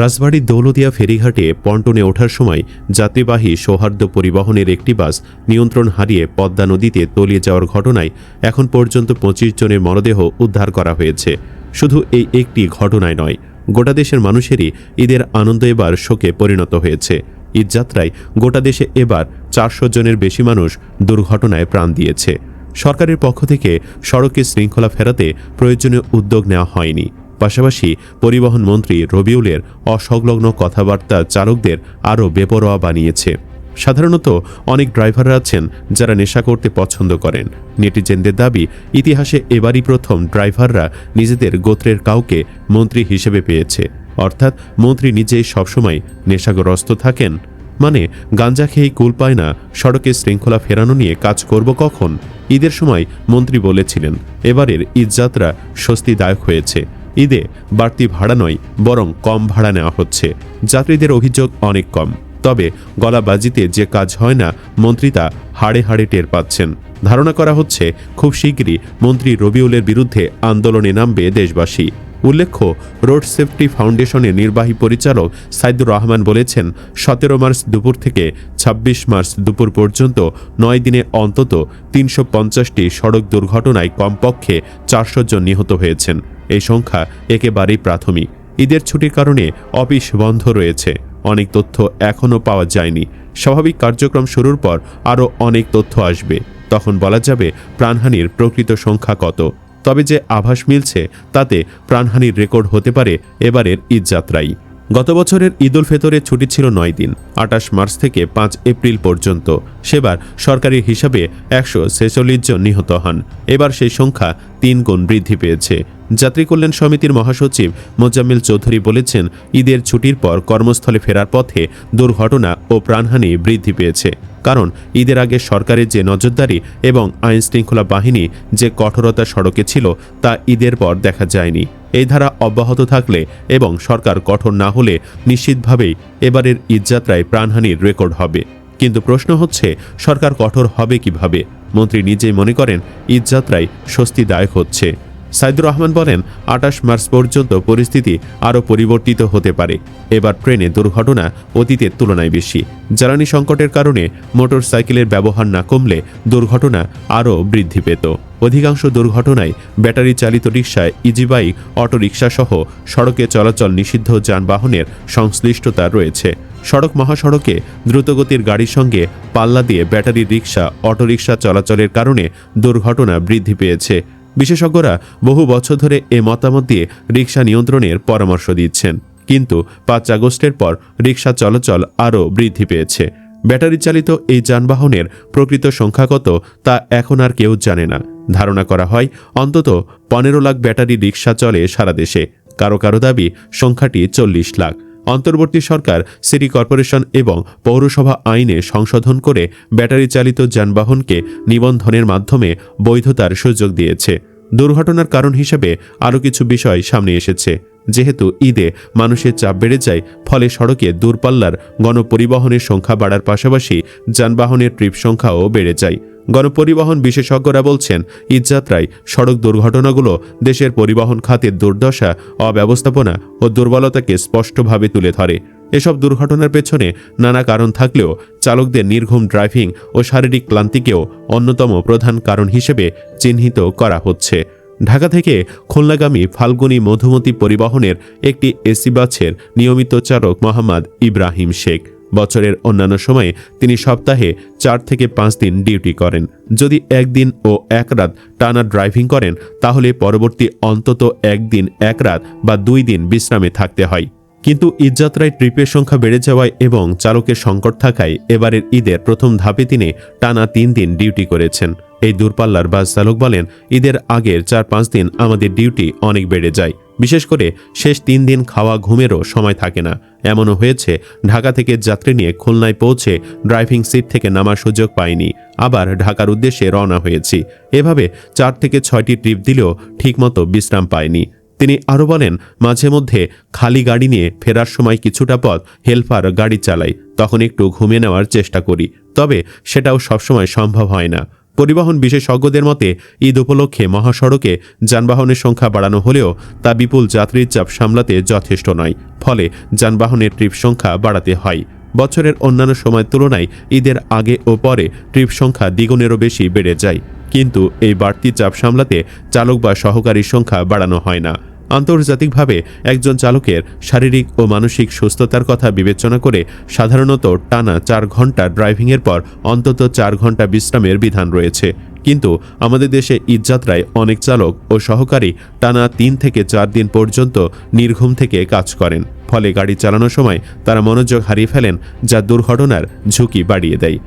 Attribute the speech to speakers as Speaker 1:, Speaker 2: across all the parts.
Speaker 1: রাজবাড়ীর দৌলতিয়া ফেরিঘাটে পন্টনে ওঠার সময় যাত্রীবাহী সৌহার্দ্য পরিবহনের একটি বাস নিয়ন্ত্রণ হারিয়ে পদ্মা নদীতে তলিয়ে যাওয়ার ঘটনায় এখন পর্যন্ত ২৫ জনের মরদেহ উদ্ধার করা হয়েছে। শুধু এই একটি ঘটনায় নয়, গোটা দেশের মানুষেরই ঈদের আনন্দ এবার শোকে পরিণত হয়েছে। ঈদযাত্রায় গোটা দেশে এবার ৪০০ জনের বেশি মানুষ দুর্ঘটনায় প্রাণ দিয়েছে। সরকারের পক্ষ থেকে সড়কে শৃঙ্খলা ফেরাতে প্রয়োজনীয় উদ্যোগ নেওয়া হয়নি। পাশাপাশি পরিবহন মন্ত্রী রবিউলের অসংলগ্ন কথাবার্তা চালকদের আরও বেপরোয়া বানিয়েছে। সাধারণত অনেক ড্রাইভাররা আছেন যারা নেশা করতে পছন্দ করেন। নেটিজেনদের দাবি, ইতিহাসে এবারই প্রথম ড্রাইভাররা নিজেদের গোত্রের কাউকে মন্ত্রী হিসেবে পেয়েছে। অর্থাৎ মন্ত্রী নিজেই সবসময় নেশাগ্রস্ত থাকেন। মানে গাঞ্জা খেয়েই কুল পায় না, সড়কে শৃঙ্খলা ফেরানো নিয়ে কাজ করব কখন। ঈদের সময় মন্ত্রী বলেছিলেন, এবারের ঈদযাত্রা স্বস্তিদায়ক হয়েছে। ঈদে বাড়তি ভাড়া নয়, বরং কম ভাড়া নেওয়া হচ্ছে। যাত্রীদের অভিযোগ অনেক কম, তবে গলাবাজিতে যে কাজ হয় না, মন্ত্রী তা হাড়ে হাড়ে টের পাচ্ছেন। ধারণা করা হচ্ছে খুব শীঘ্রই মন্ত্রী রবিউলের বিরুদ্ধে আন্দোলনে নামবে দেশবাসী। উল্লেখ্য, রোড সেফটি ফাউন্ডেশনের নির্বাহী পরিচালক সাইদুর রহমান বলেছেন, ১৭ মার্চ দুপুর থেকে ২৬ মার্চ দুপুর পর্যন্ত ৯ দিনে অন্তত ৩৫০টি সড়ক দুর্ঘটনায় কমপক্ষে ৪০০ জন নিহত হয়েছেন। এই সংখ্যা একেবারেই প্রাথমিক। ঈদের ছুটির কারণে অফিস বন্ধ রয়েছে, অনেক তথ্য এখনও পাওয়া যায়নি। স্বাভাবিক কার্যক্রম শুরুর পর আরও অনেক তথ্য আসবে, তখন বলা যাবে প্রাণহানির প্রকৃত সংখ্যা কত। তবে যে আভাস মিলছে তাতে প্রাণহানির রেকর্ড হতে পারে এবারের ঈদযাত্রাই। গত বছরের ঈদ উল ফিতরের ছুটি ছিল ৯ দিন, ২৮ মার্চ থেকে ৫ এপ্রিল পর্যন্ত। সেবার সরকারি হিসাবে ১৪৬ জন নিহত হন। এবার সেই সংখ্যা ৩ গুণ বৃদ্ধি পেয়েছে। যাত্রী কল্যাণ সমিতির মহাসচিব মোজাম্মেল চৌধুরী বলেছেন, ঈদের ছুটির পর কর্মস্থলে ফেরার পথে দুর্ঘটনা ও প্রাণহানি বৃদ্ধি পেয়েছে। কারণ ঈদের আগে সরকারের যে নজরদারি এবং আইনশৃঙ্খলা বাহিনী যে কঠোরতা সড়কে ছিল, তা ঈদের পর দেখা যায়নি। এই ধারা অব্যাহত থাকলে এবং সরকার কঠোর না হলে নিশ্চিতভাবেই এবারের ঈদযাত্রায় প্রাণহানির রেকর্ড হবে। কিন্তু প্রশ্ন হচ্ছে, সরকার কঠোর হবে কিভাবে? মন্ত্রী নিজেই মনে করেন ঈদযাত্রায় স্বস্তিদায়ক হচ্ছে। সাইদুর রহমান বলেন, ২৮ মার্চ পর্যন্ত পরিস্থিতি আরও পরিবর্তিত হতে পারে। এবার ট্রেনে দুর্ঘটনা অতীতের তুলনায় বেশি। জ্বালানি সংকটের কারণে মোটর সাইকেলের ব্যবহার না কমলে দুর্ঘটনা আরও বৃদ্ধি পেত। অধিকাংশ দুর্ঘটনায় ব্যাটারি চালিত রিকশায়, ইজি বাইক, অটোরিকশা সহ সড়কে চলাচল নিষিদ্ধ যানবাহনের সংশ্লিষ্টতা রয়েছে। সড়ক মহাসড়কে দ্রুতগতির গাড়ির সঙ্গে পাল্লা দিয়ে ব্যাটারি রিকশা, অটোরিকশা চলাচলের কারণে দুর্ঘটনা বৃদ্ধি পেয়েছে। বিশেষজ্ঞরা বহু বছর ধরে এ মতামত দিয়ে রিকশা নিয়ন্ত্রণের পরামর্শ দিচ্ছেন, কিন্তু ৫ আগস্টের পর রিকশা চলাচল আরও বৃদ্ধি পেয়েছে। ব্যাটারি চালিত এই যানবাহনের প্রকৃত সংখ্যা কত তা এখন আর কেউ জানে না। ধারণা করা হয় অন্তত ১৫ লাখ ব্যাটারি রিকশা চলে সারা দেশে। কারো কারো দাবি সংখ্যাটি ৪০ লাখ। অন্তর্বর্তী সরকার সিটি কর্পোরেশন এবং পৌরসভা আইনে সংশোধন করে ব্যাটারি চালিত যানবাহনকে নিবন্ধনের মাধ্যমে বৈধতার সুযোগ দিয়েছে। দুর্ঘটনার কারণ হিসেবে আরও কিছু বিষয় সামনে এসেছে। যেহেতু ঈদে মানুষের চাপ বেড়ে যায়, ফলে সড়কে দূরপাল্লার গণপরিবহনের সংখ্যা বাড়ার পাশাপাশি যানবাহনের ট্রিপ সংখ্যাও বেড়ে যায়। গণপরিবহন বিশেষজ্ঞরা বলছেন, ঈদযাত্রায় সড়ক দুর্ঘটনাগুলো দেশের পরিবহন খাতের দুর্দশা, অব্যবস্থাপনা ও দুর্বলতাকে স্পষ্টভাবে তুলে ধরে। এসব দুর্ঘটনার পেছনে নানা কারণ থাকলেও চালকদের নির্ঘুম ড্রাইভিং ও শারীরিক ক্লান্তিকেও অন্যতম প্রধান কারণ হিসেবে চিহ্নিত করা হচ্ছে। ঢাকা থেকে খুলনাগামী ফাল্গুনী মধুমতি পরিবহনের একটি এসি বাসের নিয়মিত চালক মোহাম্মদ ইব্রাহিম শেখ। বছরের অন্যান্য সময়ে তিনি সপ্তাহে ৪ থেকে ৫ দিন ডিউটি করেন। যদি একদিন ও এক রাত টানা ড্রাইভিং করেন, তাহলে পরবর্তী অন্তত একদিন, এক রাত বা ২ দিন বিশ্রামে থাকতে হয়। কিন্তু ঈদযাত্রায় ট্রিপের সংখ্যা বেড়ে যাওয়ায় এবং চালকের সংকট থাকায় এবারের ঈদের প্রথম ধাপে তিনি টানা ৩ দিন ডিউটি করেছেন। এই দূরপাল্লার বাস চালক বলেন, ঈদের আগের ৪-৫ দিন আমাদের ডিউটি অনেক বেড়ে যায়। বিশেষ করে শেষ ৩ দিন খাওয়া ঘুমেরও সময় থাকে না। এমনও হয়েছে ঢাকা থেকে যাত্রী নিয়ে খুলনায় পৌঁছে ড্রাইভিং সিট থেকে নামার সুযোগ পাইনি, আবার ঢাকার উদ্দেশ্যে রওনা হয়েছি। এভাবে ৪ থেকে ৬টি ট্রিপ দিলেও ঠিকমতো বিশ্রাম পায়নি। তিনি আরও বলেন, মাঝে মধ্যে খালি গাড়ি নিয়ে ফেরার সময় কিছুটা পথ হেলপার গাড়ি চালায়, তখন একটু ঘুমিয়ে নেওয়ার চেষ্টা করি, তবে সেটাও সবসময় সম্ভব হয় না। পরিবহন বিশেষজ্ঞদের মতে ঈদ উপলক্ষে মহাসড়কে যানবাহনের সংখ্যা বাড়ানো হলেও তা বিপুল যাত্রীর চাপ সামলাতে যথেষ্ট নয়, ফলে যানবাহনের ট্রিপ সংখ্যা বাড়াতে হয়। বছরের অন্যান্য সময়ের তুলনায় ঈদের আগে ও পরে ট্রিপ সংখ্যা দ্বিগুণেরও বেশি বেড়ে যায়, কিন্তু এই বাড়তি চাপ সামলাতে চালক বা সহকারীর সংখ্যা বাড়ানো হয় না। আন্তর্জাতিকভাবে একজন চালকের শারীরিক ও মানসিক সুস্থতার কথা বিবেচনা করে সাধারণত টানা 4 ঘন্টা ড্রাইভিংয়ের পর অন্তত 4 ঘন্টা বিশ্রামের বিধান রয়েছে, কিন্তু আমাদের দেশে ঈদযাত্রায় অনেক চালক ও সহকারী টানা 3 থেকে 4 দিন পর্যন্ত নির্ঘুম থেকে কাজ করেন। ফলে গাড়ি চালানোর সময় তারা মনোযোগ হারিয়ে ফেলেন, যা দুর্ঘটনার ঝুঁকি বাড়িয়ে দেয়।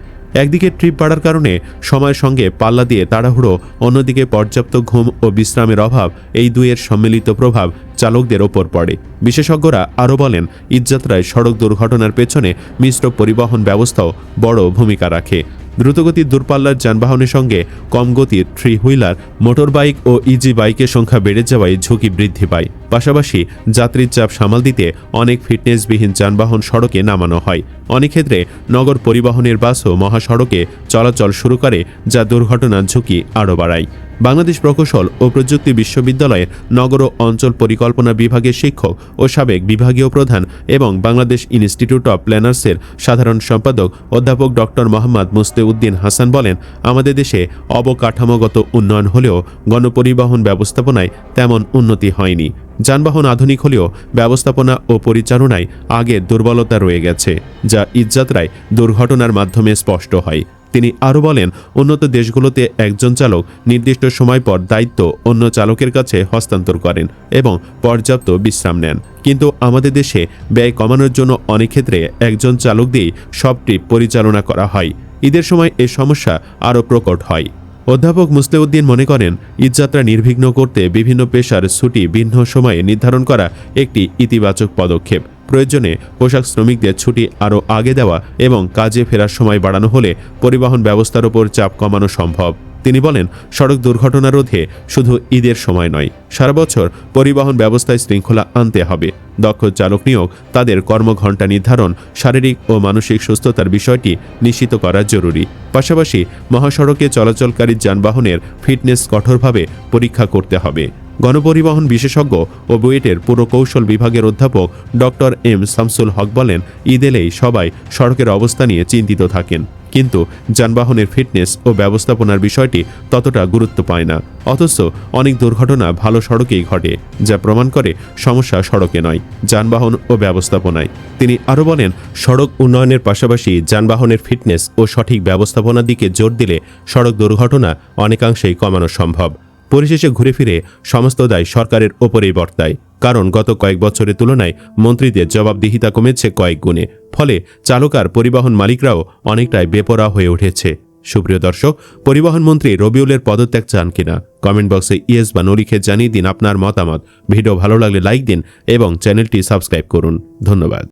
Speaker 1: একদিকে ট্রিপ বাড়ার কারণে সময়ের সঙ্গে পাল্লা দিয়ে তাড়াহুড়ো, অন্যদিকে পর্যাপ্ত ঘুম ও বিশ্রামের অভাব, এই দুইয়ের সম্মিলিত প্রভাব চালকদের ওপর পড়ে। বিশেষজ্ঞরা আরও বলেন, ঈদযাত্রায় সড়ক দুর্ঘটনার পেছনে মিশ্র পরিবহন ব্যবস্থাও বড় ভূমিকা রাখে। দ্রুতগতির দূরপাল্লার যানবাহনের সঙ্গে কম গতির 3 হুইলার, মোটর বাইক ও ইজি বাইকের সংখ্যা বেড়ে যাওয়ায় ঝুঁকি বৃদ্ধি পায়। পাশাপাশি যাত্রীর চাপ সামাল দিতে অনেক ফিটনেসবিহীন যানবাহন সড়কে নামানো হয়। অনেক ক্ষেত্রে নগর পরিবহনের বাসও মহাসড়কে চলাচল শুরু করে, যা দুর্ঘটনার ঝুঁকি আরও বাড়ায়। বাংলাদেশ প্রকৌশল ও প্রযুক্তি বিশ্ববিদ্যালয়ের নগর ও অঞ্চল পরিকল্পনা বিভাগের শিক্ষক ও সাবেক বিভাগীয় প্রধান এবং বাংলাদেশ ইনস্টিটিউট অব প্ল্যানার্সের সাধারণ সম্পাদক অধ্যাপক ডক্টর মোহাম্মদ মুস্তেউদ্দিন হাসান বলেন, আমাদের দেশে অবকাঠামোগত উন্নয়ন হলেও গণপরিবহন ব্যবস্থাপনায় তেমন উন্নতি হয়নি। যানবাহন আধুনিক হলেও ব্যবস্থাপনা ও পরিচালনায় আগের দুর্বলতা রয়ে গেছে, যা ঈদযাত্রায় দুর্ঘটনার মাধ্যমে স্পষ্ট হয়। তিনি আরও বলেন, উন্নত দেশগুলোতে একজন চালক নির্দিষ্ট সময় পর দায়িত্ব অন্য চালকের কাছে হস্তান্তর করেন এবং পর্যাপ্ত বিশ্রাম নেন, কিন্তু আমাদের দেশে ব্যয় কমানোর জন্য অনেক ক্ষেত্রে একজন চালক দিয়েই সব ট্রিপ পরিচালনা করা হয়। ঈদের সময় এ সমস্যা আরও প্রকট হয়। অধ্যাপক মুস্তেউদ্দিন মনে করেন, ঈদযাত্রা নির্বিঘ্ন করতে বিভিন্ন পেশার ছুটি ভিন্ন সময়ে নির্ধারণ করা একটি ইতিবাচক পদক্ষেপ। প্রয়োজনে পোশাক শ্রমিকদের ছুটি আরও আগে দেওয়া এবং কাজে ফেরার সময় বাড়ানো হলে পরিবহন ব্যবস্থার ওপর চাপ কমানো সম্ভব। তিনি বলেন, সড়ক দুর্ঘটনা রোধে শুধু ঈদের সময় নয়, সারা বছর পরিবহন ব্যবস্থায় শৃঙ্খলা আনতে হবে। দক্ষ চালক নিয়োগ, তাদের কর্মঘণ্টা নির্ধারণ, শারীরিক ও মানসিক সুস্থতার বিষয়টি নিশ্চিত করা জরুরি। পাশাপাশি মহাসড়কে চলাচলকারী যানবাহনের ফিটনেস কঠোরভাবে পরীক্ষা করতে হবে। গণপরিবহন বিশেষজ্ঞ ও বুয়েটের পুরকৌশল বিভাগের অধ্যাপক ডক্টর এম শামসুল হক বলেন, ঈদ এলেই সবাই সড়কের অবস্থা নিয়ে চিন্তিত থাকেন, কিন্তু যানবাহনের ফিটনেস ও ব্যবস্থাপনার বিষয়টি ততটা গুরুত্ব পায় না। অথচ অনেক দুর্ঘটনা ভালো সড়কেই ঘটে, যা প্রমাণ করে সমস্যা সড়কে নয়, যানবাহন ও ব্যবস্থাপনায়। তিনি আরও বলেন, সড়ক উন্নয়নের পাশাপাশি যানবাহনের ফিটনেস ও সঠিক ব্যবস্থাপনার দিকে জোর দিলে সড়ক দুর্ঘটনা অনেকাংশেই কমানো সম্ভব। পরিশেষে ঘুরে ফিরে সমস্ত দায় সরকারের ওপরেই বর্তায়, কারণ গত কয়েক বছরের তুলনায় মন্ত্রীদের জবাবদিহিতা কমেছে কয়েক গুণে। ফলে চালক আর পরিবহন মালিকরাও অনেকটাই বেপরোয়া হয়ে উঠেছে। সুপ্রিয় দর্শক, পরিবহন মন্ত্রী রবিউলের পদত্যাগ চান কিনা? কমেন্ট বক্সে ইয়েস বা নো লিখে জানিয়ে দিন আপনার মতামত। ভিডিও ভালো লাগলে লাইক দিন এবং চ্যানেলটি সাবস্ক্রাইব করুন। ধন্যবাদ।